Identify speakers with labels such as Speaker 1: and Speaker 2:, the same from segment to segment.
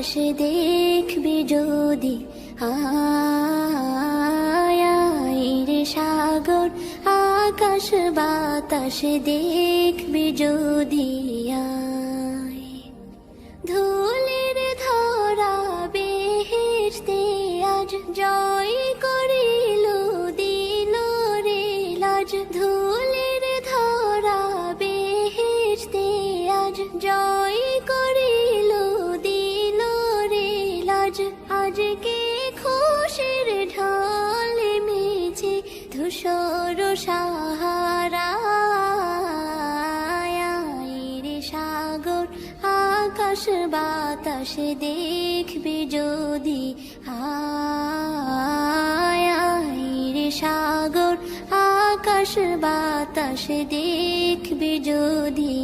Speaker 1: বাতাস দেখবি যদি আয় রে সাগর আকাশ বাতাস দেখবি যদি আয় ধুলির ধরা বেহেশতে আজ জয় করিল দিল রে লাজ ধুলির ধরা বেহেশতে আজ জয় করিল দিল রে লাজ আজকে খুশির ঢল মেছে ধূসর সাহারা রে সাগর আকাশ বাতাস দেখবি যদি আয় রে সাগর আকাশ বাতাস দেখবি যদি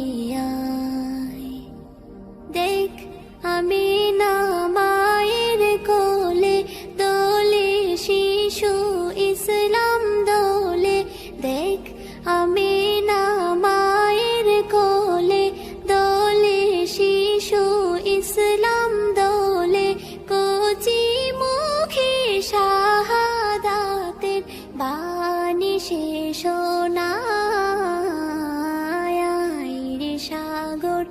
Speaker 1: আয় দেখ আমি না মায়ের কোলে দোলে শিশু ইসলাম দোলে দেখ আমি না মায়ের কোলে দোলে শিশু ইসলাম দোলে কচি মুখে শাহাদাতের বাণী শেষ রে সাগর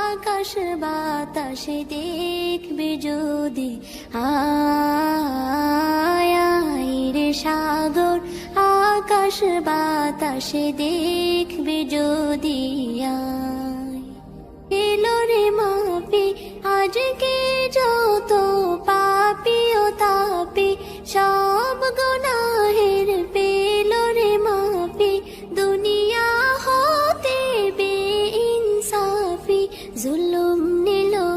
Speaker 1: আকাশ বাতাস দেখবি যদি আয় রে সাগর আকাশ বাতাস দেখবি যদি আয় এলো রে মা